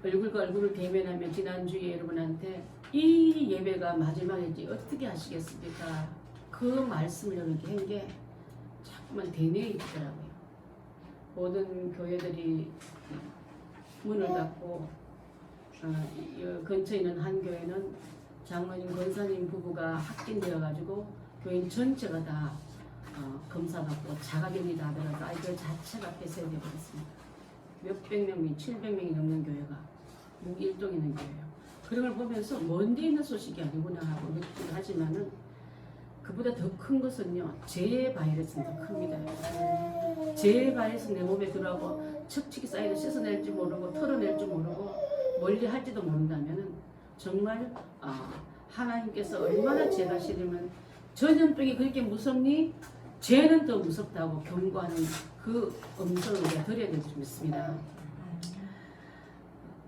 얼굴과 얼굴을 대면하며 지난주에 여러분한테 이 예배가 마지막인지 어떻게 하시겠습니까? 그 말씀을 이렇게 한 게 자꾸만 대뇌에 있더라고요. 모든 교회들이 문을 닫고 근처에 있는 한 교회는 장로님 권사님 부부가 합진되어 가지고 교인 전체가 다 검사받고 자가격리 다 들어서 아이들 자체가 폐쇄되어 버렸습니다. 몇백 명이 700명이 넘는 교회가 무일동 있는 교회예요. 그런 걸 보면서 먼데 있는 소식이 아니구나 하고 느끼긴 하지만은 그보다 더 큰 것은요, 제 바이러스는 더 큽니다. 제 바이러스 내 몸에 들어가고 척척이 쌓이고 씻어낼지 모르고 털어낼지 모르고 멀리 할지도 모른다면은 정말 하나님께서 얼마나 죄가 싫으면 전염병이 그렇게 무섭니? 죄는 더 무섭다고 경고하는 그 음성을 우리가 들어야 될 줄 믿습니다.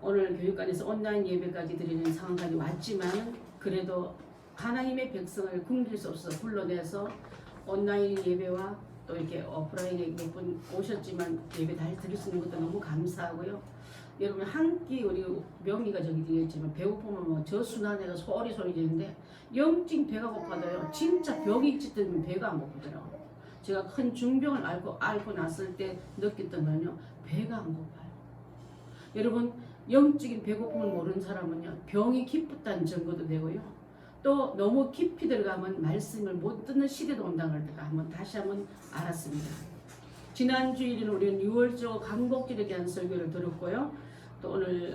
오늘 교육관에서 온라인 예배까지 드리는 상황까지 왔지만 그래도 하나님의 백성을 굶길 수 없어서 불러내서 온라인 예배와 또 이렇게 오프라인에 몇 분 오셨지만 예배 다 드릴 수 있는 것도 너무 감사하고요. 여러분 한 끼 우리 명의가 저기 되어 있지만 배고프면 뭐 저순환해서 소리 지르는데 영적 배가 고파도요. 진짜 병이 짙으면 배가 안 고프더라고요. 제가 큰 중병을 앓고 났을 때 느꼈던 건요. 배가 안 고파요. 여러분 영적인 배고픔을 모르는 사람은요. 병이 깊었다는 증거도 되고요. 또 너무 깊이 들어가면 말씀을 못 듣는 시대도 온다는 걸 다시 한번 알았습니다. 지난 주일에는 우리는 6월조 강복절에 대한 설교를 들었고요. 또 오늘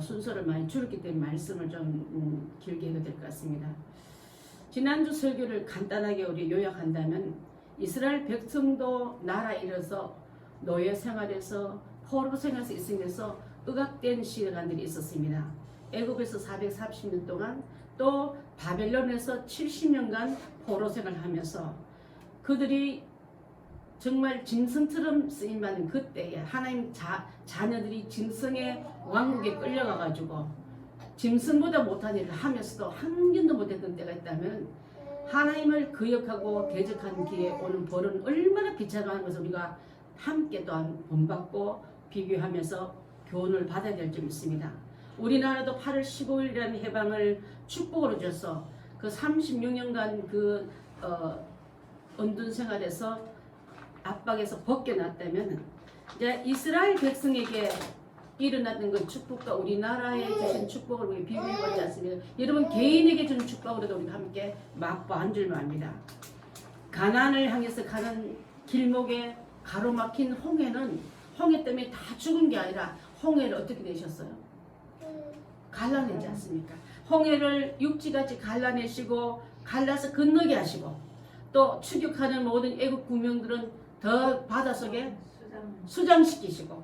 순서를 많이 줄였기 때문에 말씀을 좀 길게 해도 될 것 같습니다. 지난주 설교를 간단하게 우리 요약한다면 이스라엘 백성도 나라 잃어서 노예 생활에서 포로 생활에서 있으면서 억압된 시간들이 있었습니다. 애굽에서 430년 동안 또 바벨론에서 70년간 포로 생활하면서 그들이 정말 짐승처럼 쓰임받는 그때에 하나님 자녀들이 짐승의 왕국에 끌려가가지고 짐승보다 못한 일을 하면서도 한 견도 못했던 때가 있다면 하나님을 거역하고 대적한 길에 오는 벌은 얼마나 비참한 것을 우리가 함께 또한 본받고 비교하면서 교훈을 받아야 될 점 있습니다. 우리나라도 8월 15일이라는 해방을 축복으로 줘서 그 36년간 그 은둔 생활에서 압박에서 벗겨났다면 이제 이스라엘 백성에게 일어났던 그 축복과 우리나라에 주신 축복을 우리 비교해보지 않습니까? 여러분 개인에게 준 축복으로도 우리가 함께 맛보 안 줄만 압니다. 가나안을 향해서 가는 길목에 가로막힌 홍해는 홍해 때문에 다 죽은 게 아니라 홍해를 어떻게 내셨어요? 갈라내지 않습니까? 홍해를 육지같이 갈라내시고 갈라서 건너게 하시고 또 추격하는 모든 애국 군병들은 더 바닷속에 수장시키시고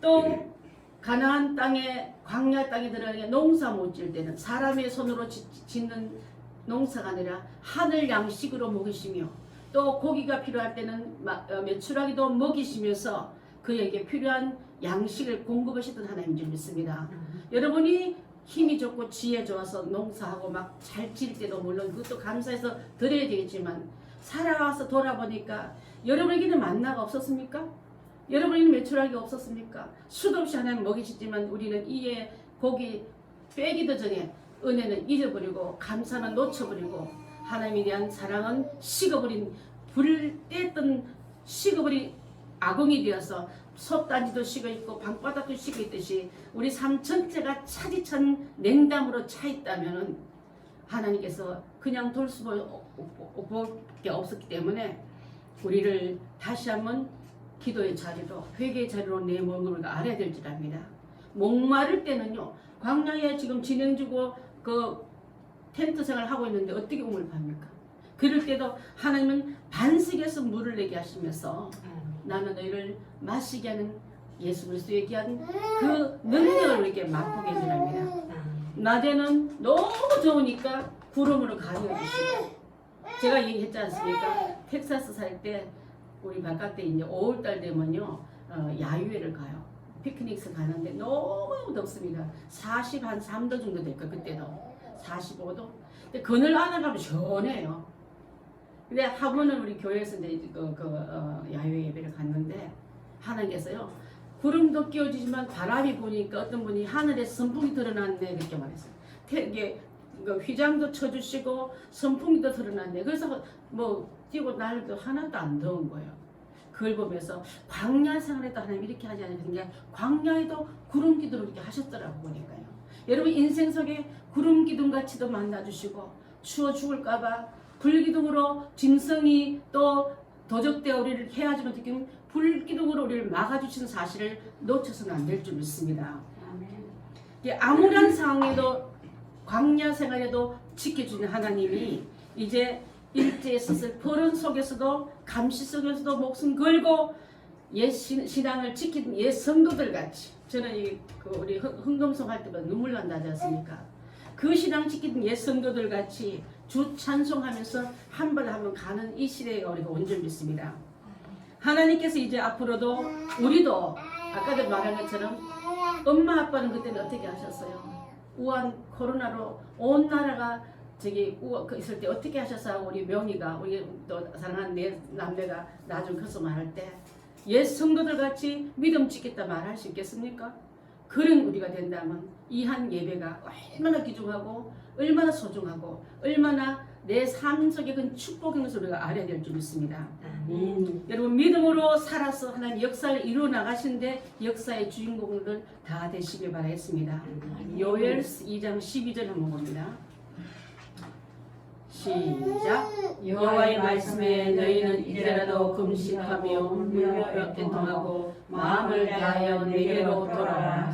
또 가나안 땅에 광야 땅에 들어가게 농사 못 지을 때는 사람의 손으로 짓는 농사가 아니라 하늘 양식으로 먹이시며 또 고기가 필요할 때는 메추라기도 먹이시면서 그에게 필요한 양식을 공급하셨던 하나님인 줄 믿습니다. 여러분이 힘이 좋고 지혜 좋아서 농사하고 막 잘 지을 때도 물론 그것도 감사해서 드려야 되겠지만 살아와서 돌아보니까 여러분에게는 만나가 없었습니까? 여러분에게는 메추라기가 없었습니까? 수도 없이 하나님 먹이시지만 우리는 이에 고기 빼기도 전에 은혜는 잊어버리고 감사는 놓쳐버리고 하나님에 대한 사랑은 식어버린 불을 뗐던 식어버린 아궁이 되어서 솥단지도 식어있고 방바닥도 식어있듯이 우리 삶 전체가 차디찬 냉담으로 차있다면 하나님께서 그냥 돌 수밖에 없었기 때문에 우리를 다시 한번 기도의 자리로 회개의 자리로 내 몸을 알아야 될 줄 압니다. 목마를 때는요 광야에 지금 진행 중고 그 텐트 생활 하고 있는데 어떻게 우물 팝니까? 그럴 때도 하나님은 반석에서 물을 내게 하시면서 나는 너희를 마시게 하는 예수 그리스도의 귀한 그 능력을 우리에게 맛보게 해주랍니다. 낮에는 너무 더우니까 구름으로 가려주시고 제가 얘기했지 않습니까? 텍사스 살 때 우리 바깥에 이제 5월달 되면요 야유회를 가요. 피크닉스 가는데 너무 덥습니다. 43도 정도 될까 그때도 45도. 근데 그늘 안에 가면 시원해요. 근데 한 번은 우리 교회에서 이제 야외 예배를 갔는데 하나님께서요 구름도 끼워지지만 바람이 부니까 어떤 분이 하늘에 선풍이 드러났네 그렇게 말했어요. 이게 휘장도 쳐주시고 선풍기도 드러났네. 그래서 뭐 뛰고 날도 하나도 안 더운 거예요. 그걸 보면서 광야 생활에도 하나님 이렇게 하지 않으니까 광야에도 구름 기둥을 이렇게 하셨더라고 보니까요. 여러분 인생 속에 구름 기둥 같이도 만나주시고 추워 죽을까봐 불기둥으로 짐승이 또 도적되어 우리를 해하지만 지금 불기둥으로 우리를 막아주시는 사실을 놓쳐서는 안 될 줄 믿습니다. 아무런 상황에도 광야 생활에도 지켜주는 하나님이 이제 일제에 있었을 포런 속에서도 감시 속에서도 목숨 걸고 옛 신앙을 지키는 옛 성도들 같이 저는 우리 흥동성 할 때마다 눈물 난다지 않습니까? 그 신앙 지키는 옛 성도들 같이 주 찬송하면서 한 번 한 번 가는 이 시대가 우리가 온 줄 믿습니다. 하나님께서 이제 앞으로도 우리도 아까도 말한 것처럼 엄마 아빠는 그때는 어떻게 하셨어요? 우한 코로나로 온 나라가 있을 때 어떻게 하셨어요? 우리 명희가 우리 또 사랑하는 내 남매가 나중 커서 말할 때 옛 성도들 같이 믿음 지켰다 말할 수 있겠습니까? 그런 우리가 된다면 이 한 예배가 얼마나 귀중하고 얼마나 소중하고 얼마나 내 삶 속에 그 축복인 것을 우리가 알아야 될 줄 믿습니다. 여러분 믿음으로 살아서 하나님 역사를 이루어 나가시는데 역사의 주인공들 다 되시길 바라겠습니다. 요엘 2장 12절 한번 봅니다. 시작. 여호와의 말씀에 너희는 이제라도 금식하며 울며 애통하고 마음을 다하여 내게로 돌아라.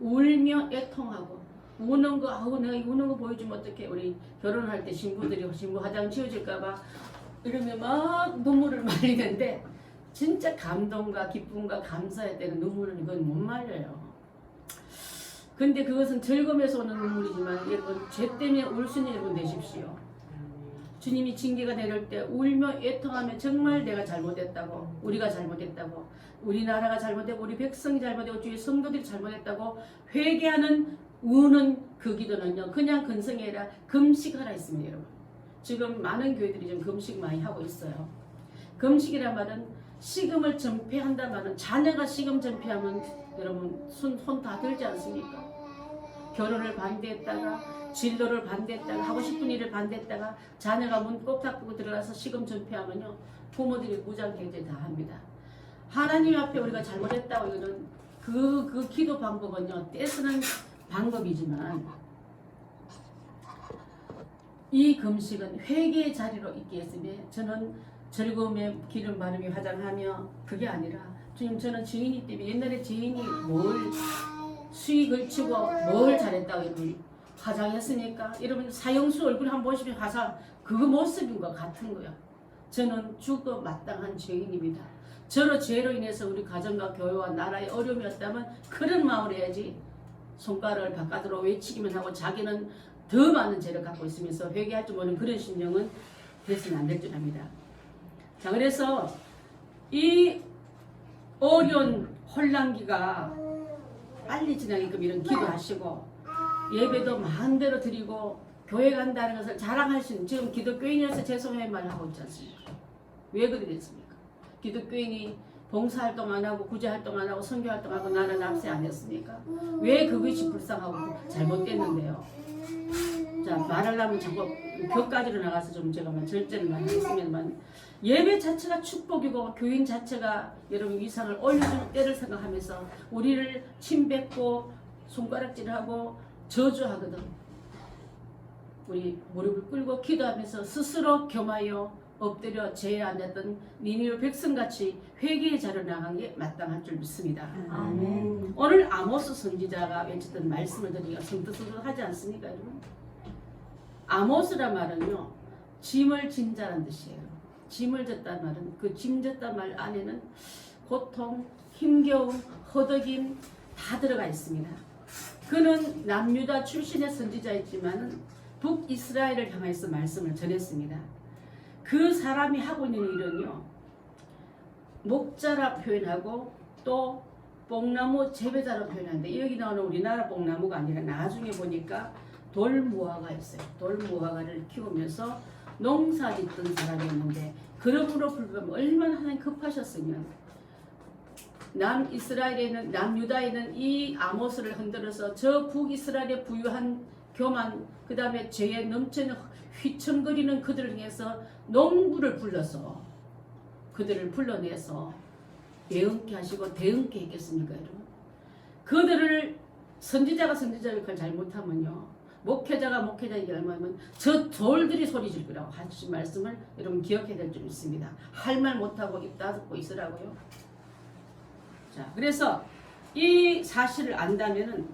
울며 애통하고 우는 거 아우 내가 우는 거 보여주면 어떡해. 우리 결혼할 때 신부 화장 지워질까봐 이러면 막 눈물을 말리는데 진짜 감동과 기쁨과 감사할 때는 눈물은 이건 못 말려요. 근데 그것은 즐거움에서 오는 눈물이지만 여러분 죄 때문에 울 수 있는 여러분 되십시오. 주님이 징계가 내릴 때 울며 애통하며 정말 내가 잘못했다고 우리가 잘못했다고 우리나라가 잘못되고 우리 백성이 잘못되고 주의 성도들이 잘못했다고 회개하는 우는 그 기도는요 그냥 근성이 아니라 금식하라 했습니다. 여러분 지금 많은 교회들이 좀 금식 많이 하고 있어요. 금식이란 말은 식음을 전폐한다 말은 자녀가 식음 전폐하면 여러분 손 다 들지 않습니까? 결혼을 반대했다가 진로를 반대했다가 하고 싶은 일을 반대했다가 자녀가 문 꼭 닫고 들어가서 식음 전폐하면요 부모들이 무장경제 다 합니다. 하나님 앞에 우리가 잘못했다고 이거는 그 기도 방법은요 떼쓰는 방법이지만 이 금식은 회개의 자리로 있게 했으며 저는 즐거움에 기름 바르며 화장하며 그게 아니라 주님 저는 죄인이 때문에 옛날에 죄인이 뭘 수익을 치고 뭘 잘했다고 여러분 화장했으니까 여러분 사형수 얼굴 한번 보시면 화장 그거 모습인 것 같은 거야. 저는 죽어 마땅한 죄인입니다. 저로 죄로 인해서 우리 가정과 교회와 나라에 어려움이 왔다면 그런 마음을 해야지 손가락을 바깥으로 외치기만 하고 자기는 더 많은 죄를 갖고 있으면서 회개할 줄 모르는 그런 심령은 돼서는 안 될 줄 압니다. 자 그래서 이 어려운 혼란기가 빨리 지나게끔 이런 기도하시고 예배도 마음대로 드리고 교회 간다는 것을 자랑할 수 있는 지금 기독교인이라서 죄송해요 말하고 있지 않습니까? 왜 그러겠습니까? 기독교인이 봉사활동 안 하고 구제활동 안 하고 선교활동 하고 나는 납세 안 했습니까? 왜 그것이 불쌍하고 잘못됐는데요? 자 말하려면 자꾸 격까지로 나가서 좀 제가 절제를 많이 했으면 예배 자체가 축복이고 교인 자체가 여러분 위상을 올려주는 때를 생각하면서 우리를 침뱉고 손가락질하고 저주하거든. 우리 무릎을 꿇고 기도하면서 스스로 겸하여 엎드려 죄에 앉았던 니느웨 백성같이 회개의 자리로 나간 게 마땅한 줄 믿습니다. 아멘. 오늘 아모스 선지자가 외쳤던 말씀을 드리기가 성득성득하지 않습니까? 여러분? 아모스란 말은요 짐을 진 자란 뜻이에요. 짐을 졌단 말은 그 짐 졌단 말 안에는 고통, 힘겨움, 허덕임 다 들어가 있습니다. 그는 남유다 출신의 선지자였지만 북이스라엘을 향해서 말씀을 전했습니다. 그 사람이 하고 있는 일은요 목자라 표현하고 또 뽕나무 재배자로 표현하는데 여기 나오는 우리나라 뽕나무가 아니라 나중에 보니까 돌무화가 있어요. 돌무화과를 키우면서 농사 짓던 사람이었는데 그러므로 불구하고 얼마나 하나님 급하셨으면 남이스라엘에는 남유다에는 이 아모스를 흔들어서 저 북이스라엘의 부유한 교만 그 다음에 죄에 넘치는 휘청거리는 그들을 향해서 농부를 불러서 그들을 불러내서 예언케 하시고 대응케 했겠습니까 여러분? 그들을 선지자가 선지자 역할 잘못하면요 목회자가 목회자 얘기를 하면 저 돌들이 소리 질 거라고 하신 말씀을 여러분 기억해야 될 점 있습니다. 할 말 못하고 입 닫고 있으라고요. 자, 그래서 이 사실을 안다면은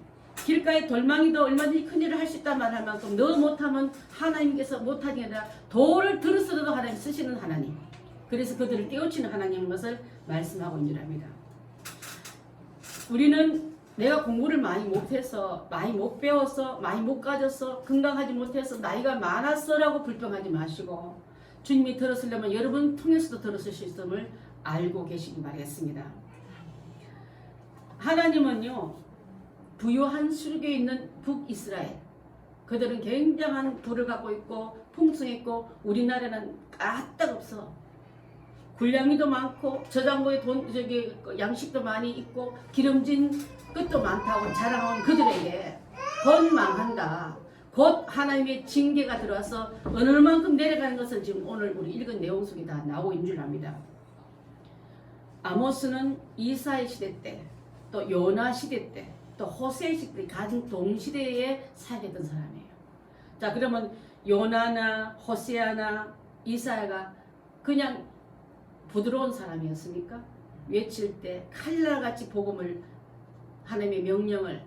길가에 돌망이도 얼마든지 큰일을 할 수 있단 말할 만큼 너 못하면 하나님께서 못하게 아니라 돌을 들으서도 하나님 쓰시는 하나님. 그래서 그들을 깨우치는 하나님인 것을 말씀하고 있는 합니다. 우리는 내가 공부를 많이 못해서 많이 못 배워서 많이 못 가져서 건강하지 못해서 나이가 많았어라고 불평하지 마시고 주님이 들었으려면 여러분 통해서도 들었을 수 있음을 알고 계시기 바라겠습니다. 하나님은요 부유한 수륙에 있는 북이스라엘 그들은 굉장한 부를 갖고 있고 풍성했고 우리나라는 까딱없어. 군량미도 많고 저장고에 양식도 많이 있고 기름진 것도 많다고 자랑하는 그들에게 곧 망한다. 곧 하나님의 징계가 들어와서 어느 만큼 내려가는 것을 지금 오늘 우리 읽은 내용 속에 다 나오고 있는 줄 압니다. 아모스는 이사의 시대 때, 또 요나 시대 때, 또 호세의 시대 때 가장 동시대에 살았던 사람이에요. 자, 그러면 요나나 호세아나 이사야가 그냥 부드러운 사람이었습니까? 외칠 때 칼날같이 복음을 하나님의 명령을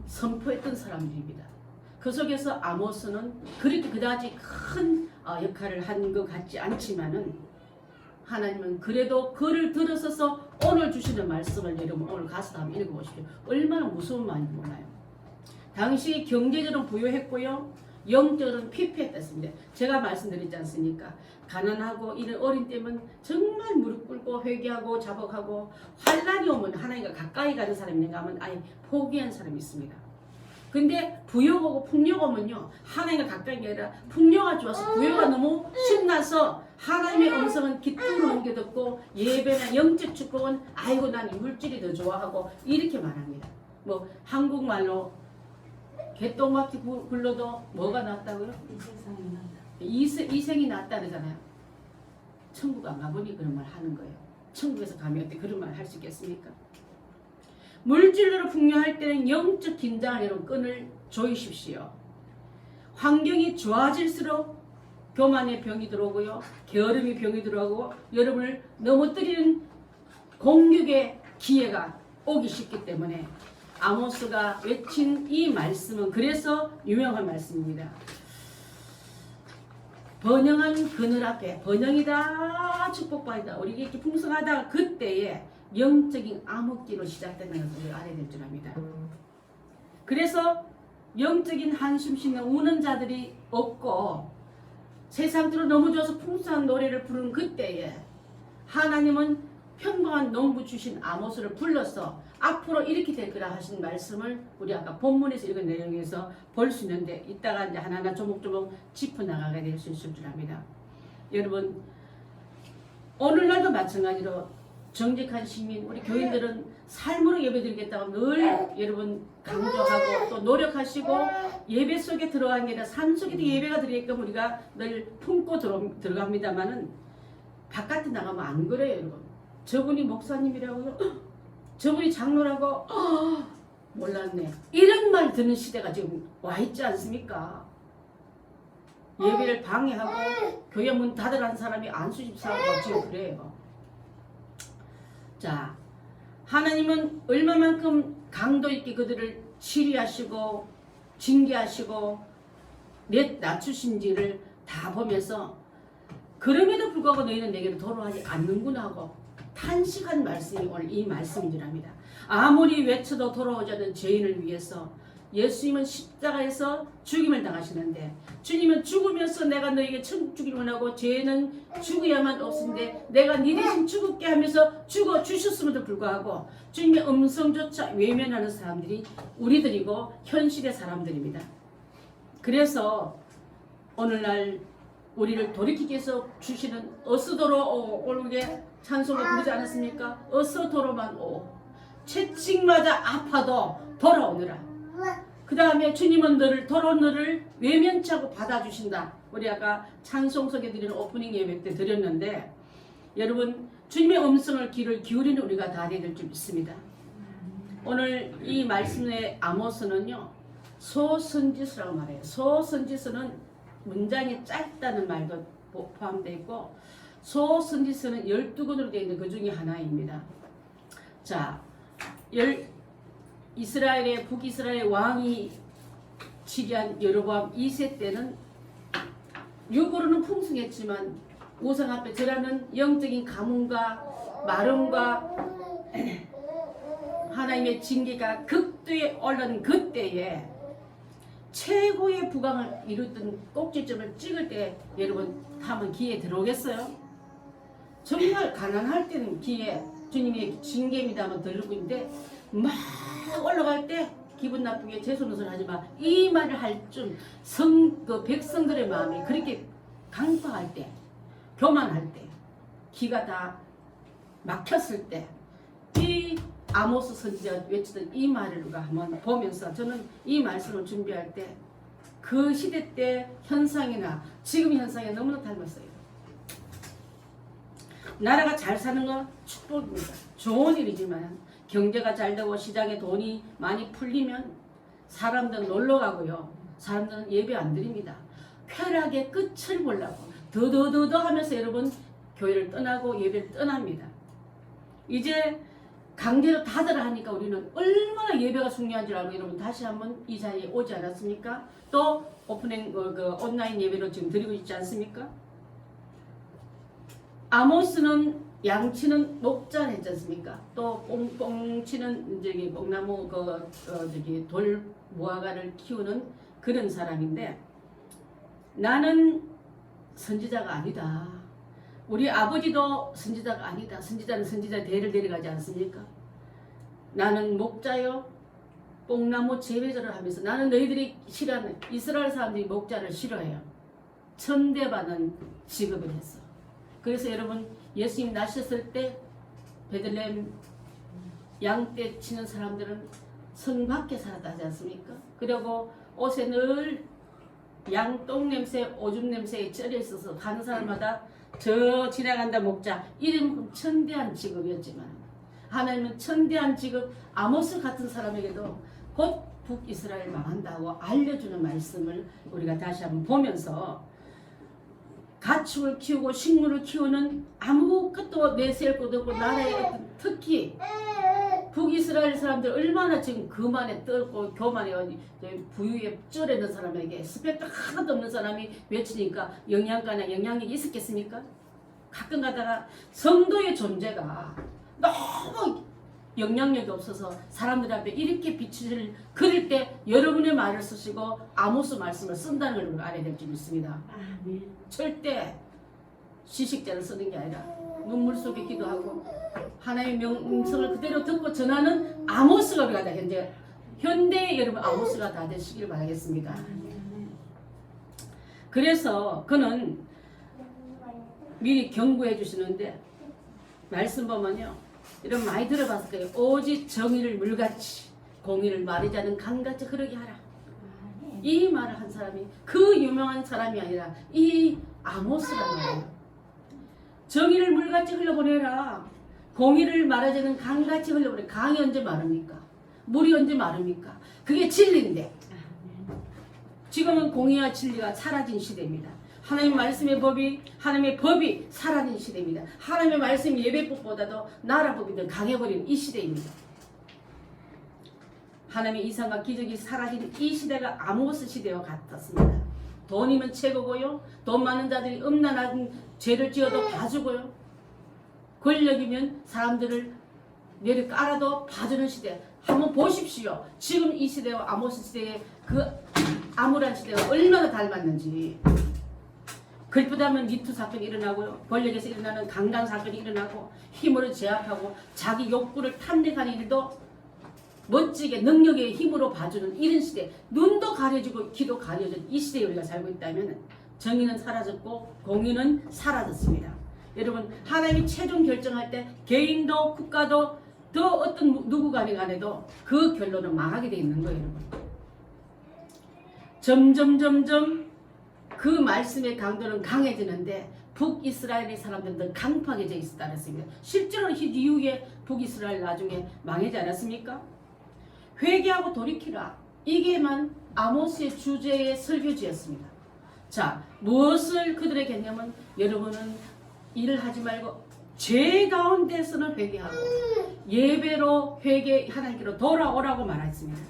선포했던 사람들입니다. 그 속에서 아모스는 그렇게 그다지 큰 역할을 한 것 같지 않지만은 하나님은 그래도 그를 들어서서 오늘 주시는 말씀을 여러분 오늘 가서 한번 읽어보십시오. 얼마나 무서운 말인지 몰라요. 당시 경제적으로 부유했고요. 영적으로는 피폐했습니다. 제가 말씀드리지 않습니까? 가난하고 이런 어린 때면 정말 무릎 꿇고 회개하고 자복하고 환란이 오면 하나님과 가까이 가는 사람이 있는가 하면 아예 포기한 사람이 있습니다. 근데 부여가 오고 풍요가 오면요 하나님과 가까이 게 아니라 풍요가 좋아서 부여가 너무 신나서 하나님의 음성은 기쁨으로 옮겨 듣고 예배나 영적 축복은 아이고 난 물질이 더 좋아하고 이렇게 말합니다. 뭐 한국말로 개똥맞기 굴러도 뭐가 낫다고요? 이세상이 난다. 이생이 낫다 그러잖아요. 천국 안 가보니 그런 말 하는 거예요. 천국에서 가면 어떻게 그런 말 할 수 있겠습니까? 물질로 풍요할 때는 영적 긴장을 여러분 끈을 조이십시오. 환경이 좋아질수록 교만의 병이 들어오고요. 게으름의 병이 들어오고 여러분을 넘어뜨리는 공격의 기회가 오기 쉽기 때문에 아모스가 외친 이 말씀은 그래서 유명한 말씀입니다. 번영한 그늘 앞에 번영이다 축복받이다 우리 이렇게 풍성하다 그때에 영적인 암흑기로 시작된다는 것을 알아야 될 줄 압니다. 그래서 영적인 한숨 쉬는 우는 자들이 없고 세상으로 너무 좋아서 풍성한 노래를 부르는 그때에 하나님은 평범한 농부 주신 아모스를 불러서 앞으로 이렇게 될 거라 하신 말씀을 우리 아까 본문에서 읽은 내용에서 볼 수 있는데 이따가 이제 하나하나 조목조목 짚어나가게 될 수 있을 줄 압니다. 여러분 오늘날도 마찬가지로 정직한 시민 우리 교인들은 삶으로 예배드리겠다고 늘 여러분 강조하고 또 노력하시고 예배 속에 들어가는 게 아니라 삶 속에도 예배가 드리게끔 우리가 늘 품고 들어갑니다만은 바깥에 나가면 안 그래요 여러분. 저분이 목사님이라고요? 저분이 장로라고? 몰랐네. 이런 말 듣는 시대가 지금 와 있지 않습니까? 예배를 방해하고 교회 문 닫으라는 사람이 안수집사하고 지금 그래요. 자, 하나님은 얼마만큼 강도 있게 그들을 치리하시고 징계하시고 낮추신지를 다 보면서 그럼에도 불구하고 너희는 내게로 돌아오지 않는구나 하고 탄식한 말씀이 오늘 이 말씀인 줄 압니다. 아무리 외쳐도 돌아오지 않는 죄인을 위해서 예수님은 십자가에서 죽임을 당하시는데 주님은 죽으면서 내가 너에게 천국 주기를 원하고 죄는 죽어야만 없는데 내가 네 대신 죽을게 하면서 죽어 주셨음에도 불구하고 주님의 음성조차 외면하는 사람들이 우리들이고 현실의 사람들입니다. 그래서 오늘날 우리를 돌이키기 위해서 주시는 어서도로 오르게 찬송을 부르지 않았습니까? 어서도로만 오. 채찍 맞아 아파도 돌아오느라. 그 다음에 주님은 너를 돌아온 너를 외면치 않고 받아주신다. 우리 아까 찬송석에 드리는 오프닝 예배 때 드렸는데, 여러분 주님의 음성을 귀를 기울이는 우리가 다 되야 될 줄 믿습니다. 오늘 이 말씀의 아모스는요, 소선지서라고 말해요. 소선지서는 문장이 짧다는 말도 포함되어 있고, 소선지서는 12권으로 되어 있는 그 중에 하나입니다. 자, 이스라엘의 북이스라엘 왕이 치기한 여로보암 2세 때는 육으로는 풍성했지만 우상 앞에 절하는 영적인 가뭄과 마름과 하나님의 징계가 극도에 올라는 그때에 최고의 부강을 이루던 꼭지점을 찍을 때 여러분 한번 기회에 들어오겠어요? 정말 가난할 때는 기회, 주님의 징계입니다 하면 들고 있는데, 막 올라갈 때 기분 나쁘게 재수노선 하지만 이 말을 할 좀 그 백성들의 마음이 그렇게 강팍할 때, 교만할 때, 기가 다 막혔을 때, 이 아모스 선지자가 외치던 이 말을 우리가 한번 보면서, 저는 이 말씀을 준비할 때 그 시대 때 현상이나 지금 현상에 너무나 닮았어요. 나라가 잘 사는 건 축복입니다. 좋은 일이지만 경제가 잘 되고 시장에 돈이 많이 풀리면 사람들은 놀러 가고요. 사람들은 예배 안 드립니다. 쾌락의 끝을 보려고 더더더더 하면서 여러분 교회를 떠나고 예배를 떠납니다. 이제 강제로 닫으라 하니까 우리는 얼마나 예배가 중요한 줄 알고 여러분 다시 한번 이 자리에 오지 않았습니까? 또 오프닝 온라인 예배로 지금 드리고 있지 않습니까? 아모스는 양치는 목자를 했지 않습니까? 또 뽕치는 저기 뽕나무 저기 돌 무화과를 키우는 그런 사람인데, 나는 선지자가 아니다. 우리 아버지도 선지자가 아니다. 선지자는 선지자 대를 데려가지 않습니까? 나는 목자요, 뽕나무 재배절을 하면서, 나는 너희들이 싫어하는 이스라엘 사람들이 목자를 싫어해요. 천대받는 직업을 했어. 그래서 여러분 예수님 나셨을 때 베들레헴 양떼 치는 사람들은 성 밖에 살았다 하지 않습니까? 그리고 옷에 늘 양똥 냄새, 오줌 냄새에 쩔어 있어서 가는 사람마다 저 지나간다 목자, 이름은 천대한 직업이었지만 하나님은 천대한 직업 아모스 같은 사람에게도 곧 북이스라엘 망한다고 알려주는 말씀을 우리가 다시 한번 보면서, 가축을 키우고 식물을 키우는 아무것도 내세울 것도 없고 나라의 어떤 특히 북이스라엘 사람들 얼마나 지금 그만에 떨고 교만에 부유에 쩔어있는 사람에게 스펙도 하나도 없는 사람이 외치니까 영양가나 영향력이 있었겠습니까? 가끔 가다가 성도의 존재가 너무 영향력이 없어서 사람들 앞에 이렇게 빛을 그릴 때 여러분의 말을 쓰시고 아모스 말씀을 쓴다는 걸 우리가 알아야 될 줄 믿습니다. 절대 시식자를 쓰는 게 아니라 눈물 속에 기도하고 하나님의 명성을 그대로 듣고 전하는 아모스가 우리가 다 현대의 여러분 아모스가 다 되시길 바라겠습니다. 그래서 그는 미리 경고해 주시는데, 말씀 보면요, 이런 많이 들어봤을 거예요. 오직 정의를 물같이 공의를 마르지 않은 강같이 흐르게 하라. 이 말을 한 사람이 그 유명한 사람이 아니라 이 아모스란 말이에요. 정의를 물같이 흘러보내라. 공의를 마르지 않은 강같이 흘러보내라. 강이 언제 마릅니까? 물이 언제 마릅니까? 그게 진리인데 지금은 공의와 진리가 사라진 시대입니다. 하나님의 말씀의 법이, 하나님의 법이 사라진 시대입니다. 하나님의 말씀 예배법보다도 나라법이 더 강해버리는 이 시대입니다. 하나님의 이상과 기적이 사라진 이 시대가 아모스 시대와 같았습니다. 돈이면 최고고요. 돈 많은 자들이 음란한 죄를 지어도 봐주고요. 권력이면 사람들을 내려 깔아도 봐주는 시대. 한번 보십시오. 지금 이 시대와 아모스 시대의 그 암울한 시대가 얼마나 닮았는지. 그것보다는 미투 사건이 일어나고요. 권력에서 일어나는 강간 사건이 일어나고 힘으로 제압하고 자기 욕구를 탐닉하는 일도 멋지게 능력의 힘으로 봐주는 이런 시대. 눈도 가려지고 귀도 가려진 이 시대에 우리가 살고 있다면 정의는 사라졌고 공의는 사라졌습니다. 여러분 하나님이 최종 결정할 때 개인도 국가도 더 어떤 누구 간에도 그 결론은 망하게 돼 있는 거예요, 여러분. 점점 그 말씀의 강도는 강해지는데 북이스라엘의 사람들은 강팍해져 있었다는 것입니다. 실제로 이후에 북이스라엘 나중에 망하지 않았습니까? 회개하고 돌이키라. 이게만 아모스의 주제의 설교지였습니다. 자, 무엇을 그들에게 했냐면 여러분은 일을 하지 말고 죄 가운데서는 회개하고 예배로 하나님께로 돌아오라고 말했습니다.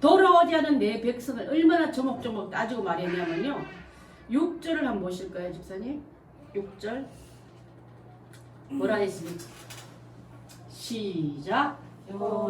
돌아오지 않은 내 백성을 얼마나 조목조목 따지고 말했냐면요. 6절을 한번 보실까요, 집사님? 6절 뭐라 했습니까? 시작.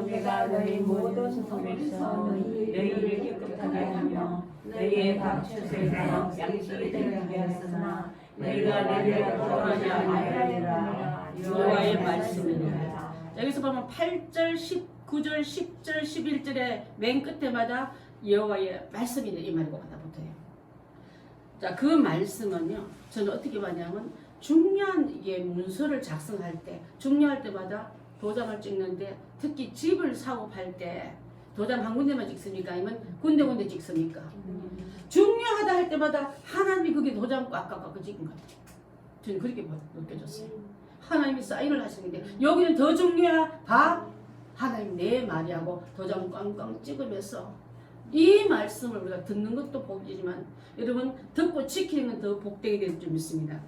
내가 너희 모든 성에서 너희를 깨끗하게 하며 너희의 각 추수에서 양식이 되게 하였으나 너희가 내게 돌아오지 아니하리라. 여호와의 말씀이니라. 여기서 보면 8절, 19절, 10절, 11절의 맨 끝에마다 여호와의 말씀이네 이 말이 갖다 붙어요. 자, 그 말씀은요, 저는 어떻게 봤냐면 중요한 문서를 작성할 때, 중요할 때마다 도장을 찍는데, 특히 집을 사고 팔 때 도장 한 군데만 찍습니까? 아니면 군데군데 찍습니까? 중요하다 할 때마다 하나님이 그게 도장 꽉꽉 찍은 것 같아요. 저는 그렇게 느껴졌어요. 하나님이 사인을 하시는데 여기는 더 중요하다. 하나님 내 말이 하고 도장 꽝꽝 찍으면서 이 말씀을 우리가 듣는 것도 복이지만 여러분 듣고 지키는 건 더 복되게 될 줄 믿습니다.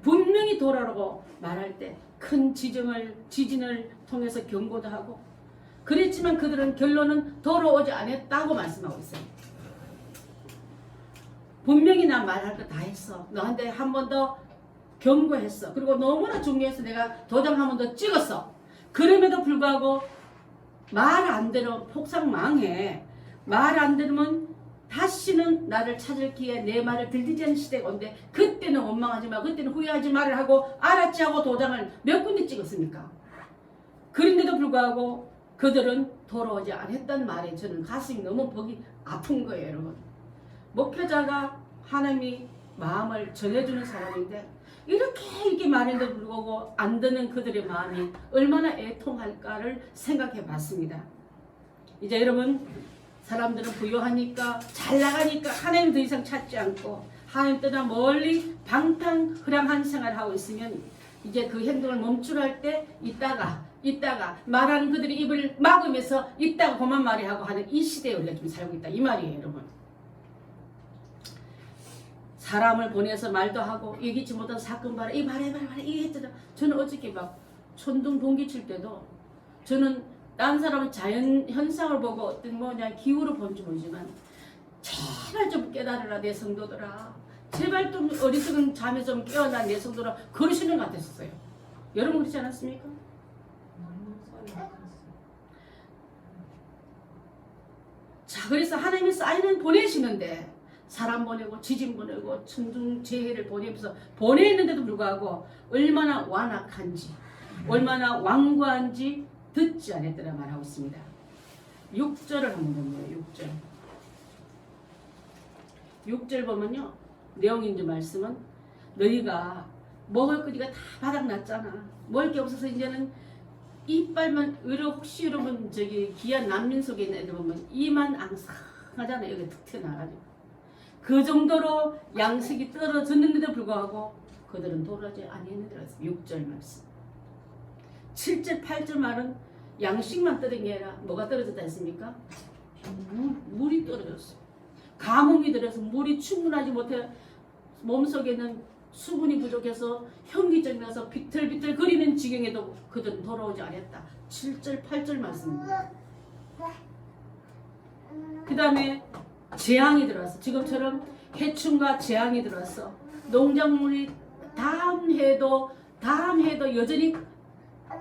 분명히 돌아오라고 말할 때 큰 지진을 통해서 경고도 하고 그랬지만 그들은 결론은 돌아오지 않았다고 말씀하고 있어요. 분명히 나 말할 거 다 했어. 너한테 한 번 더 경고했어. 그리고 너무나 중요해서 내가 도장 한 번 더 찍었어. 그럼에도 불구하고 말 안 되면 폭삭 망해. 말 안 들으면 다시는 나를 찾을 기회 내 말을 들리지 않는 시대가 온데 그때는 원망하지 마. 그때는 후회하지 말을 하고 알았지 하고 도장을 몇 군데 찍었습니까? 그런데도 불구하고 그들은 돌아오지 않았단 말에 저는 가슴이 너무 보기 아픈 거예요, 여러분. 목회자가 하나님이 마음을 전해주는 사람인데 이렇게 말했는데도 불구하고 안 듣는 그들의 마음이 얼마나 애통할까를 생각해 봤습니다. 이제 여러분 사람들은 부유하니까 잘 나가니까 하나님 더 이상 찾지 않고 하나님 떠나 멀리 방탕흐량한 생활을 하고 있으면 이제 그 행동을 멈추랄 때 이따가 말하는 그들이 입을 막으면서 이따가 그만 말이 하고 하는 이 시대에 우리가 좀 살고 있다 이 말이에요, 여러분. 사람을 보내서 말도 하고 얘기치 못한 사건 봐라 이 말해 이게 했잖아. 저는 어저께 막 천둥 번개 칠 때도 저는 다른 사람은 자연 현상을 보고 어떤 그냥 기후를 본지 모르지만 제발 좀 깨달으라 내 성도들아. 제발 좀 어리석은 잠에 좀 깨어나 내 성도들아. 그러시는 것 같았어요. 여러분 그렇지 않았습니까? 자, 그래서 하나님이 사인을 보내시는데 사람 보내고 지진 보내고 천둥 재해를 보내면서 보내는데도 불구하고 얼마나 완악한지 얼마나 완고한지 듣지 않았더라 말하고 있습니다. 6절을 한번 보면 6절 보면요 내용인지 말씀은 너희가 먹을 거리가 다 바닥났잖아. 먹을 게 없어서 이제는 이빨만 혹시 여러분 저기 귀한 난민 속에 있는 애들 보면 이만 앙상하잖아. 여기 툭 튀어나와가지고 그 정도로 양식이 떨어졌는데도 불구하고 그들은 돌아오지 아니했느니라. 6절 말씀. 7절 8절 말은 양식만 떨어진 게 아니라 뭐가 떨어졌다 했습니까? 물이 떨어졌어. 가뭄이 들어서 물이 충분하지 못해 몸속에는 수분이 부족해서 현기증이 나서 비틀비틀 거리는 지경에도 그들은 돌아오지 않았다. 7절 8절 말씀입니다. 그 다음에 재앙이 들어왔어. 지금처럼 해충과 재앙이 들어왔어. 농작물이 다음 해도 여전히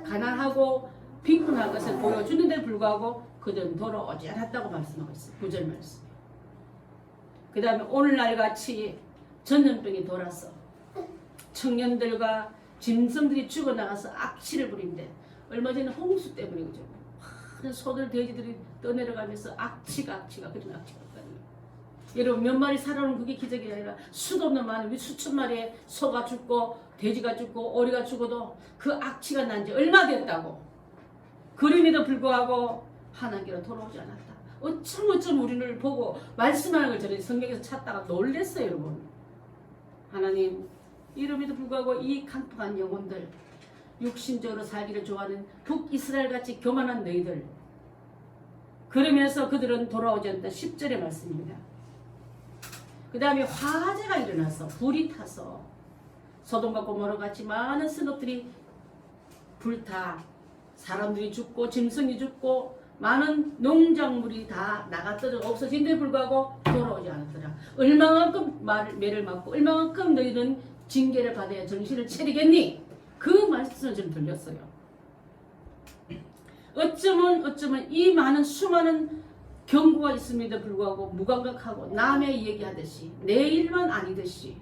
가난하고 빈곤한 것을 보여주는데 불구하고 그들은 돌아오지 않았다고 말씀하고 있어요. 9절 말씀. 그 다음에 오늘날 같이 전염병이 돌았어. 청년들과 짐승들이 죽어나가서 악취를 부린대. 얼마 전에 홍수 때문에 그죠. 많은 소들 돼지들이 떠내려가면서 악취가 그런 악취가 없다는 여러분 몇 마리 살아오는 그게 기적이 아니라 수도 없는 많은 수천 마리의 소가 죽고 돼지가 죽고 오리가 죽어도 그 악취가 난 지 얼마 됐다고. 그럼에도 불구하고 하나님께로 돌아오지 않았다. 어쩜 우리를 보고 말씀하는 걸 저는 성경에서 찾다가 놀랐어요, 여러분. 하나님, 이름에도 불구하고 이 강팍한 영혼들, 육신적으로 살기를 좋아하는 북이스라엘 같이 교만한 너희들, 그러면서 그들은 돌아오지 않는다. 10절의 말씀입니다. 그 다음에 화재가 일어나서 불이 타서 소돔과 고모라 같이 많은 성읍들이 불타 사람들이 죽고 짐승이 죽고 많은 농작물이 다 나갔더라 없어진 데 불구하고 돌아오지 않았더라. 얼마만큼 매를 맞고 얼마만큼 너희는 징계를 받아야 정신을 차리겠니? 그 말씀을 좀 들렸어요. 어쩌면 이 많은 수많은 경고가 있음에도 불구하고 무감각하고 남의 얘기하듯이 내 일만 아니듯이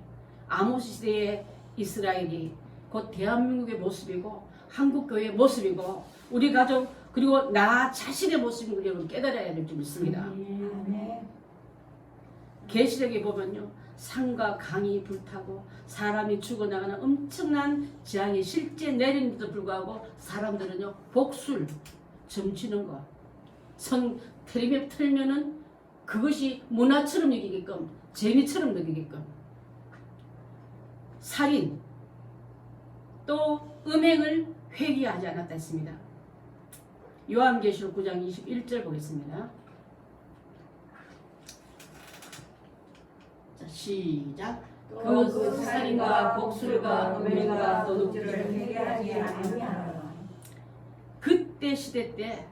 아모스 시대의 이스라엘이 곧 대한민국의 모습이고 한국교회의 모습이고 우리 가족 그리고 나 자신의 모습인 걸 여러분 깨달아야 될 줄 믿습니다. 계시록에 보면요, 산과 강이 불타고 사람이 죽어나가는 엄청난 재앙이 실제 내리는데도 불구하고 사람들은요 복술 점치는 거 텔레비전 틀면은 그것이 문화처럼 여기게끔 재미처럼 느끼게끔 살인 또 음행을 회개하지 않았다 했습니다. 요한계시록 9장 21절 보겠습니다. 자, 시작. 그 살인과 복술과 음행과 도둑질을 회개하지 아니하노라. 그때 시대 때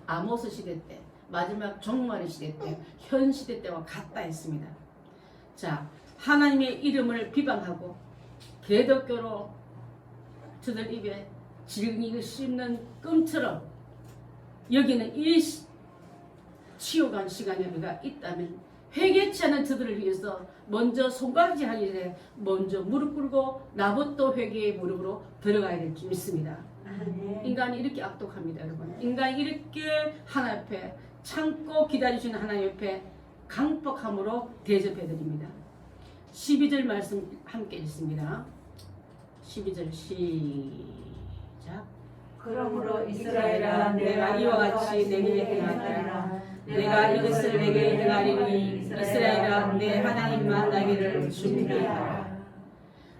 아모스 시대 때 마지막 종말의 시대 때 현 시대 때와 같다 했습니다. 자, 하나님의 이름을 비방하고 개덕교로 저들 입에 질기고 씹는 끔처럼 여기는 이 치유간 시간에 우리가 있다면 회개치 않은 저들을 위해서 먼저 손가락질하기 전에 먼저 무릎 꿇고 나부터 회개의 무릎으로 들어가야 될 줄 믿습니다. 인간이 이렇게 악독합니다, 여러분. 인간이 이렇게 하나님 옆에 참고 기다리시는 하나님 옆에 강박함으로 대접해드립니다. 12절 말씀 함께 읽습니다. 12절 시작. 그러므로 이스라엘아 내가 이와 같이 내게 행하리라. 내가 이것을 내게 행하리니 이스라엘아 내 하나님 만나기를 준비하라.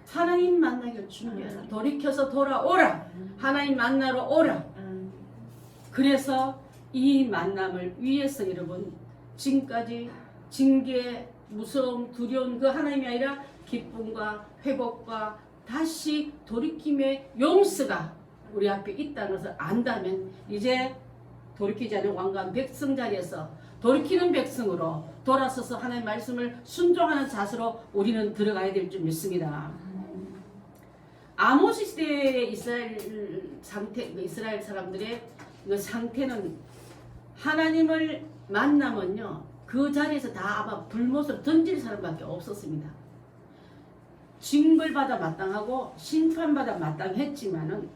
하나님 만나기를 준비하라. 돌이켜서 돌아오라. 하나님 만나러 오라. 그래서 이 만남을 위해서 여러분 지금까지 징계, 무서움, 두려움 그 하나님이 아니라 기쁨과 회복과 다시 돌이킴의 용서가 우리 앞에 있다는 것을 안다면 이제 돌이키지 않은 왕관 백성 자리에서 돌이키는 백성으로 돌아서서 하나님의 말씀을 순종하는 자세로 우리는 들어가야 될 줄 믿습니다. 아모스 시대의 이스라엘 사람들의 그 상태는 하나님을 만나면요 그 자리에서 다 아마 불못으로 던질 사람밖에 없었습니다. 징벌받아 마땅하고 심판받아 마땅했지만은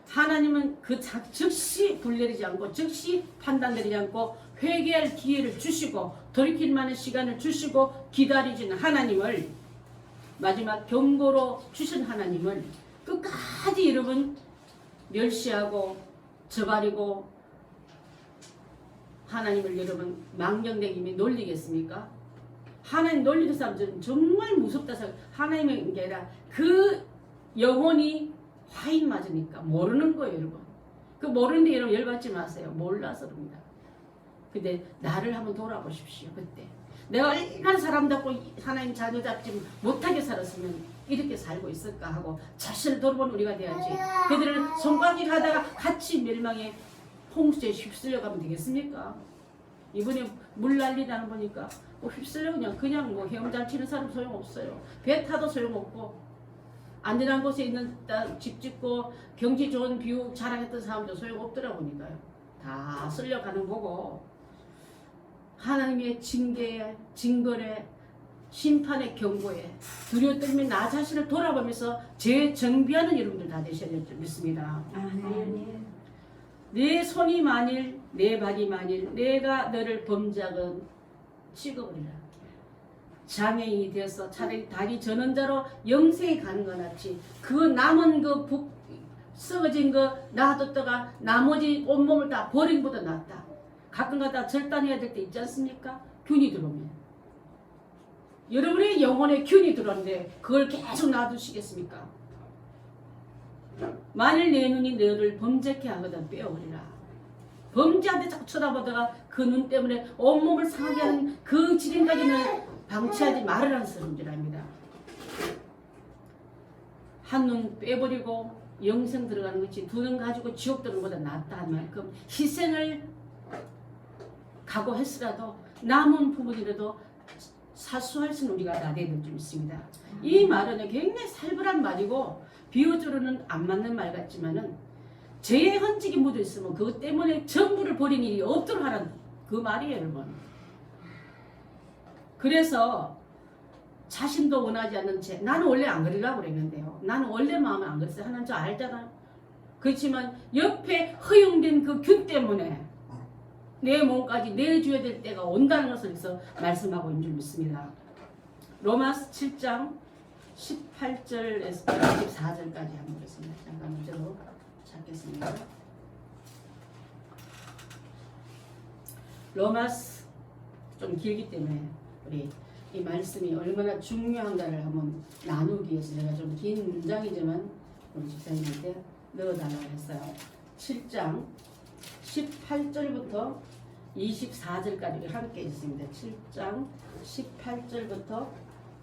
하나님은 그 즉시 불내리지 않고 즉시 판단 내리지 않고 회개할 기회를 주시고 돌이킬 만한 시간을 주시고 기다리시는 하나님을 마지막 경고로 주신 하나님을 끝까지 여러분 멸시하고 저버리고 하나님을 여러분 망령되게 놀리겠습니까? 하나님 놀리는 사람들은 정말 무섭다 생각. 하나님의 게 아니라 그 영혼이 화인 맞으니까 모르는 거예요, 여러분. 그 모르는데 여러분 열받지 마세요. 몰라서 그럽니다. 근데 나를 한번 돌아보십시오. 그때 내가 얼마나 사람답고 하나님 자녀답지 못하게 살았으면 이렇게 살고 있을까 하고 자신을 돌아보는 우리가 돼야지. 그들을 손가락질 하다가 같이 멸망의 홍수에 휩쓸려가면 되겠습니까? 이번에 물 난리 나는 보니까 뭐 휩쓸려 그냥 뭐 헤엄잘 치는 사람 소용없어요. 배 타도 소용없고 안전한 곳에 있는 집 짓고 경치 좋은 뷰 자랑했던 사람도 소용없더라 보니까요. 다 쓸려가는 거고 하나님의 징계에 징벌에 심판의 경고에 두려워 떨며 나 자신을 돌아보면서 재정비하는 여러분들 다 되셔야 될 줄 믿습니다. 내 손이 만일 내 발이 만일 내가 너를 범죄하건 찍어버리라. 장애인이 되어서 차라리 다리 전원자로 영생에 가는 것 같이 그 남은 그 썩어진 거 놔뒀다가 나머지 온몸을 다 버린 것보다 낫다. 가끔 가다 절단해야 될 때 있지 않습니까? 균이 들어오면. 여러분의 영혼에 균이 들어오는데 그걸 계속 놔두시겠습니까? 만일 내 눈이 너를 범죄케 하거든 빼어버리라. 범죄한테 자꾸 쳐다보다가 그 눈 때문에 온몸을 상하게 하는 그 지경까지는 방치하지 말으라는 소리랍니다. 한눈 빼버리고 영생 들어가는 것이 두 눈 가지고 지옥 들어가는 것보다 낫다 한 만큼 희생을 각오했으라도 남은 부분이라도 사수할 수는 우리가 나대야 될 줄 믿습니다. 이 말은 굉장히 살벌한 말이고 비유적으로는 안 맞는 말 같지만은 죄의 흔적이 묻어 있으면 그것 때문에 전부를 버린 일이 없도록 하라는 그 말이에요, 여러분. 그래서 자신도 원하지 않는 죄, 나는 원래 안 그러려고 그랬는데요. 나는 원래 마음은 안 그랬어요. 하나님 저 알잖아요. 그렇지만 옆에 허용된 그 균 때문에 내 몸까지 내줘야 될 때가 온다는 것을 여기서 말씀하고 있는 줄 믿습니다. 로마서 7장 18절에서 24절까지 한번 보겠습니다. 잠깐 문제로 찾겠습니다. 로마서 좀 길기 때문에 우리 이 말씀이 얼마나 중요한가를 한번 나누기 위해서 제가 좀 긴 문장이지만 우리 집사님한테 넣어달라고 했어요. 7장 18절부터 24절까지 함께 있습니다. 7장 18절부터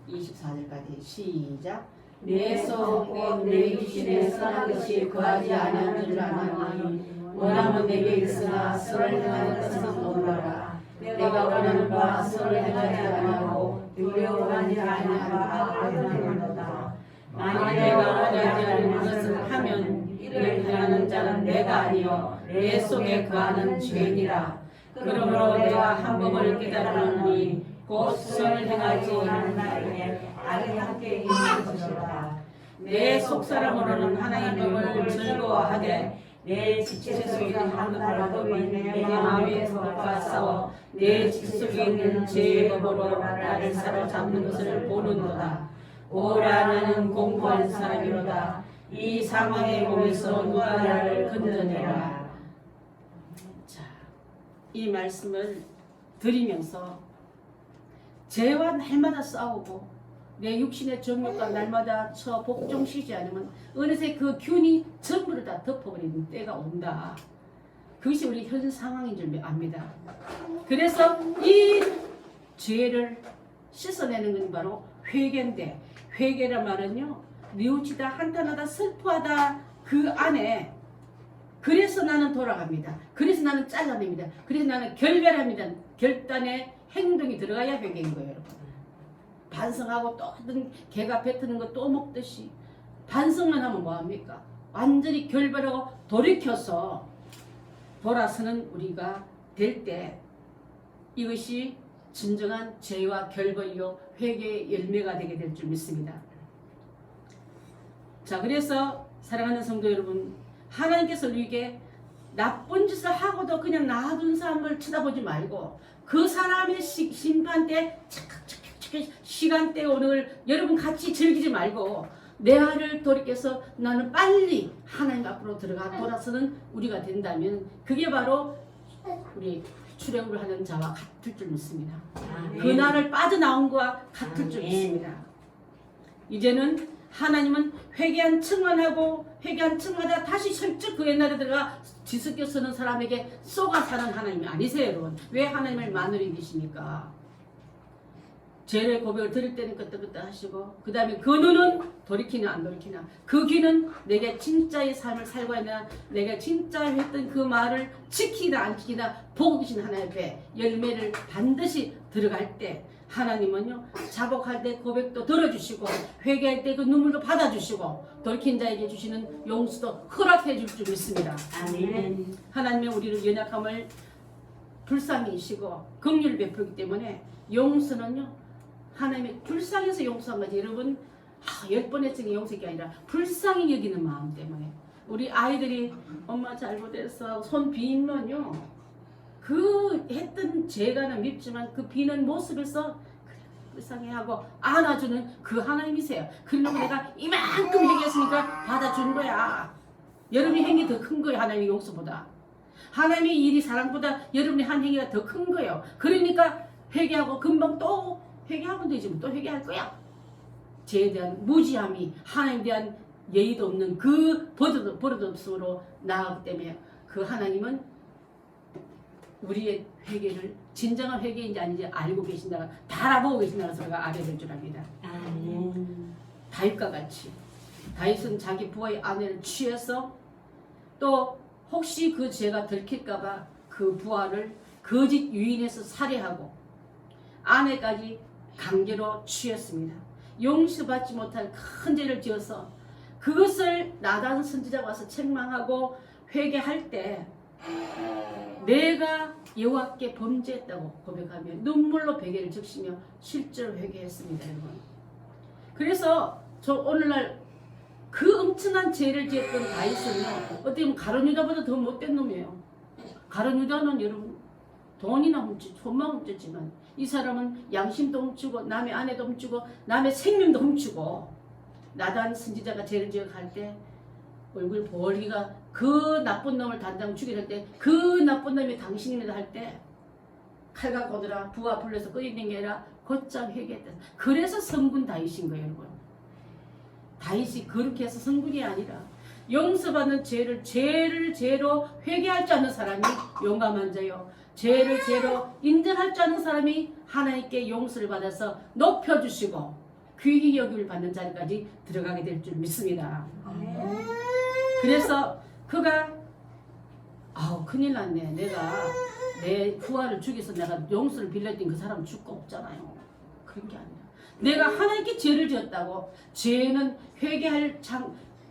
24절까지 시작. 내 속에 내 육신에 선한 것이 거하지 않은 줄 아나니 원하면 내게 있으나 선을 행하는 것은 없노라. 내가 원하는 바 선을 행하지 아니하고 두려워하지 아니하는 바 알거니와 만일 내가 원하지 않는 것을 하면 이를 행하는 자는 내가 아니요 내 속에 거하는 죄니라. 그러므로 내가 한 법을 깨달으니 곧 선을 행하지 않는 나에게 악이 함께 있는 것이라. 내 속사람으로는 하나님의 법을 즐거워하되 내 지체 속에 있는 한 법이 내 마음에서 싸워 내 지체 속에 있는 죄의 법으로 나를 사로잡는 것을 보는도다. 오라 나는 공부한 사람이로다. 이 상황의 몸에서 누가 나를 건져내라. 자, 이 말씀을 드리면서 죄와 날마다 싸우고 내 육신의 정욕과 날마다 복종시지 않으면 어느새 그 균이 전부를 다 덮어버리는 때가 온다. 그것이 우리 현 상황인 줄 압니다. 그래서 이 죄를 씻어내는 건 바로 회개인데, 회개란 말은요, 뉘우치다, 한탄하다, 슬퍼하다 그 안에, 그래서 나는 돌아갑니다. 그래서 나는 잘라냅니다. 그래서 나는 결별합니다. 결단의 행동이 들어가야 회개인 거예요, 여러분. 반성하고 또 어떤 개가 뱉는 거 또 먹듯이 반성만 하면 뭐합니까? 완전히 결별하고 돌이켜서 돌아서는 우리가 될 때 이것이 진정한 죄와 결별이요 회개의 열매가 되게 될 줄 믿습니다. 자, 그래서 사랑하는 성도 여러분, 하나님께서 우리에게 나쁜 짓을 하고도 그냥 놔둔 사람을 쳐다보지 말고 그 사람의 심판 때 착착착착 시간대가 오는 걸 여러분 같이 즐기지 말고 내 아를 돌이켜서 나는 빨리 하나님 앞으로 들어가 돌아서는 우리가 된다면 그게 바로 우리 출애굽을 하는 자와 같을 줄 믿습니다. 그날을 빠져나온 것과 같을 줄 믿습니다. 이제는 하나님은 회개한 층만하고 회개한 층마다 다시 슬쩍 그 옛날에 들어가 뒤섞여 서는 사람에게 쏘가 사는 하나님이 아니세요, 여러분. 왜 하나님을 마누리 계십니까? 죄를 고백을 드릴 때는 그때그때 하시고 그 다음에 그 눈은 돌이키나 안 돌이키나 그 귀는 내게 진짜의 삶을 살고 있나 내가 진짜 했던 그 말을 지키나 안 지키나 보고 계신 하나님 앞에 열매를 반드시 들어갈 때 하나님은요 자복할 때 고백도 들어주시고 회개할 때 그 눈물도 받아주시고 돌이킨 자에게 주시는 용서도 허락해 줄 줄 믿습니다. 아멘. 하나님은 우리를 연약함을 불쌍히 여시고 긍휼을 베풀기 때문에 용서는요 하나님의 불쌍해서 용서한 거지. 여러분 10번 했으니 용서한 게 아니라 불쌍히 여기는 마음 때문에 우리 아이들이 엄마 잘못했어 손 비면요 그 했던 죄가는 밉지만 그 비는 모습에서 그래 불쌍해하고 안아주는 그 하나님이세요. 그러면 내가 이만큼 얘기했으니까 받아준 거야. 여러분의 행위 더 큰 거예요. 하나님의 용서보다. 하나님의 일이 사랑보다 여러분의 한 행위가 더 큰 거예요. 그러니까 회개하고 금방 또 회개하면 되지 뭐 또 회개할 거야. 죄에 대한 무지함이 하나님에 대한 예의도 없는 그 버릇없음으로 나아가기 때문에 그 하나님은 우리의 회개를 진정한 회개인지 아닌지 알고 계신다가 다 알아보고 계신다는 소리가 알아야 될 줄 압니다. 다윗과 같이 다윗은 자기 부하의 아내를 취해서 또 혹시 그 죄가 들킬까봐 그 부하를 거짓 유인해서 살해하고 아내까지 강제로 취했습니다. 용서받지 못할 큰 죄를 지어서 그것을 나단 선지자가 와서 책망하고 회개할 때 내가 여호와께 범죄했다고 고백하며 눈물로 베개를 적시며 실제로 회개했습니다. 여러분. 그래서 저 오늘날 그 엄청난 죄를 지었던 다윗은 어떻게 보면 가룟 유다보다 더 못된 놈이에요. 가룟 유다는 여러분 돈이나 훔치고 돈만 훔쳤지만 이 사람은 양심도 훔치고 남의 아내도 훔치고 남의 생명도 훔치고 나단 선지자가 죄를 지어갈 때 얼굴 벌기가 그 나쁜 놈을 단장 죽일 때 그 나쁜 놈이 당신이다 할 때 칼 갖고 오더라 부하 불러서 끌어낸 게 아니라 곧장 회개했다. 그래서 성군 다윗인 거예요. 여러분. 다윗이 그렇게 해서 성군이 아니라 용서받는 죄를 죄로 회개할 줄 아는 사람이 용감한 자요. 죄를 죄로 인정할 줄 아는 사람이 하나님께 용서를 받아서 높여주시고 귀히 여김을 받는 자리까지 들어가게 될 줄 믿습니다. 그래서 그가 큰일 났네. 내가 내 부하를 죽여서 내가 용서를 빌렸더니 그 사람 죽고 없잖아요. 그런 게 아니라 내가 하나님께 죄를 지었다고 죄는 회개할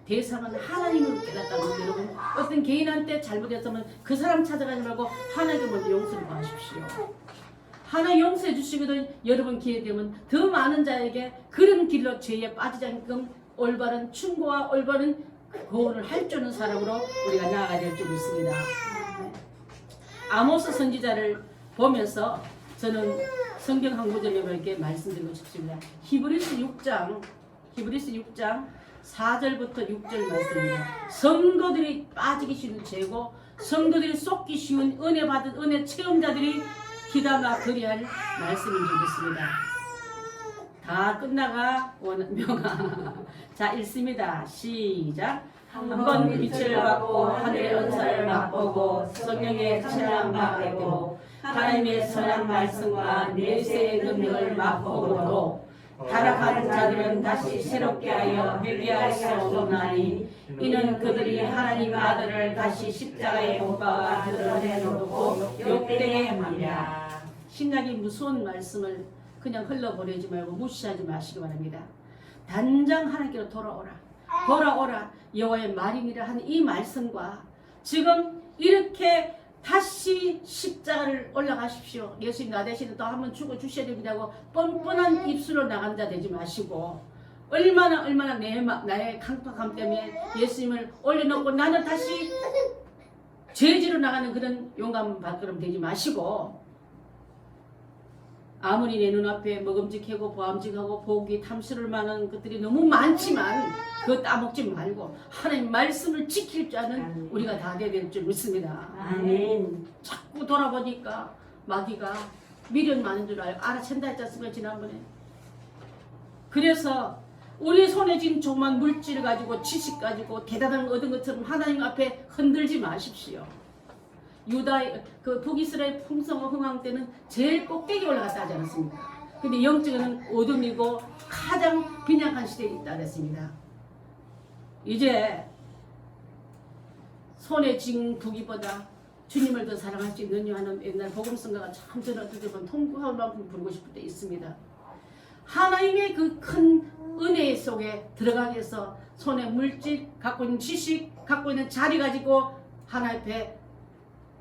대상은 하나님으로 깨닫다고 여러분 어떤 개인한테 잘못했으면 그 사람 찾아가지 말고 하나님께 먼저 용서를 구하십시오. 하나님 용서해 주시거든. 여러분 기회 되면 더 많은 자에게 그런 길로 죄에 빠지지 않게끔 올바른 충고와 올바른 구원을 할 줄 아는 사람으로 우리가 나아가야 될 줄 믿습니다. 아모스 선지자를 보면서 저는 성경 한 구절 여러분께 말씀드리고 싶습니다. 히브리서 6장 4절부터 6절 말씀입니다. 성도들이 빠지기 쉬운 죄고 성도들이 쏟기 쉬운 은혜 받은 은혜 체험자들이 기다마 그리할 말씀인 줄 믿습니다. 다 끝나가 명아. 자 읽습니다. 시작. 한번 빛을 받고 하늘의 은사를 맛보고 성령의 찬양 맛보고 하나님의 선한 말씀과 내세의 능력을 맛보고도 타락한 자들은 다시 새롭게 하여 회개할 수 없나니 이는 그들이 하나님 아들을 다시 십자가에 못 박아 드러내놓고 욕되게 함이라. 신약이 무서운 말씀을 그냥 흘러보내지 말고 무시하지 마시기 바랍니다. 단장 하나님께로 돌아오라 여호와의 말이니라 하는 이 말씀과 지금 이렇게 다시 십자가를 올라가십시오. 예수님 나 대신에 또 한번 죽어주셔야 됩니다고 뻔뻔한 입술로 나간 자 되지 마시고 얼마나 나의 강팍함 때문에 예수님을 올려놓고 나는 다시 죄지로 나가는 그런 용감한 발걸음 되지 마시고 아무리 내 눈앞에 먹음직하고 보암직하고 보기 탐스러울 만한 것들이 너무 많지만 그거 따먹지 말고 하나님 말씀을 지킬 줄 아는 우리가 다 돼야 될 줄 믿습니다. 아멘. 자꾸 돌아보니까 마귀가 미련 많은 줄 알아챈다 했지 않습니까 지난번에. 그래서 우리 손에 쥔 조그만 물질을 가지고 지식 가지고 대단한 거 얻은 것처럼 하나님 앞에 흔들지 마십시오. 그 북이스라엘 풍성한 흥왕 때는 제일 꼭대기 올라갔다 하지 않았습니까? 근데 영적은 어둠이고 가장 빈약한 시대에 있다 그랬습니다. 이제 손에 쥔 부귀보다 주님을 더 사랑할 수 있느냐 하는 옛날 복음성가가 참 저는 어떨 때 보면 통곡할 만큼 부르고 싶을 때 있습니다. 하나님의 그 큰 은혜 속에 들어가기 위해서 손에 물질, 갖고 있는 지식, 갖고 있는 자리 가지고 하나님 앞에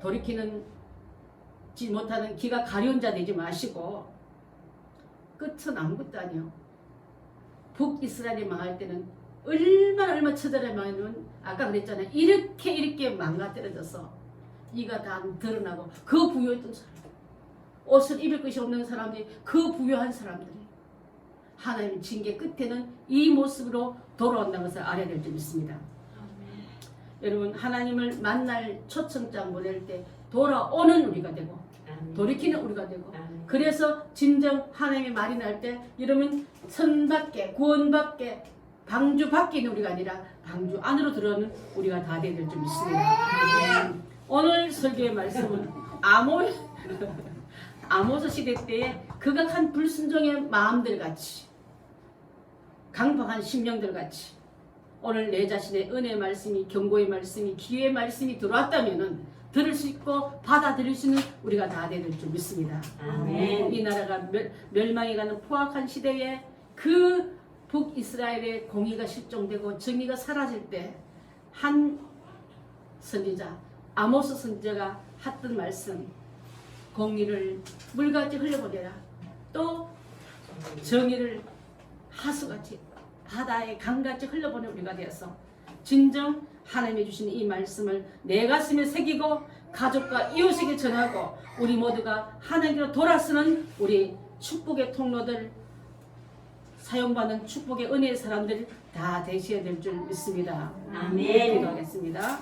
돌이키지 못하는 기가 가려운 자 되지 마시고 끝은 아무것도 아니요. 북이스라엘이 망할 때는 얼마나 처절하게 망하면 아까 그랬잖아요. 이렇게 망가뜨려져서 이가 다 드러나고 그 부유했던 사람 옷을 입을 것이 없는 사람들이 그 부유한 사람들이 하나님 징계 끝에는 이 모습으로 돌아온다는 것을 알아야 될 줄 믿습니다. 여러분 하나님을 만날 초청장 보낼 때 돌아오는 우리가 되고 돌이키는 우리가 되고 그래서 진정 하나님의 말이 날 때 여러분 선받게 구원받게 방주밖에 있는 우리가 아니라 방주 안으로 들어오는 우리가 다 되야 될 줄 믿습니다. 오늘 설교의 말씀은 아모스 시대 때의 극악한 불순종의 마음들 같이 강박한 심령들 같이 오늘 내 자신의 은혜의 말씀이 경고의 말씀이 기회의 말씀이 들어왔다면은 들을 수 있고 받아들일 수 있는 우리가 다 되야 될 줄 믿습니다. 아멘. 이 나라가 멸망해가는 포악한 시대에 그 북이스라엘의 공의가 실종되고 정의가 사라질 때 한 선지자 아모스 선지자가 했던 말씀 공의를 물같이 흘려보내라 또 정의를 하수같이 바다의 강같이 흘려보내 우리가 되어서 진정 하나님이 주신 이 말씀을 내 가슴에 새기고 가족과 이웃에게 전하고 우리 모두가 하나님께로 돌아서는 우리 축복의 통로들 사용받는 축복의 은혜의 사람들 다 되셔야 될 줄 믿습니다. 아멘. 기도하겠습니다.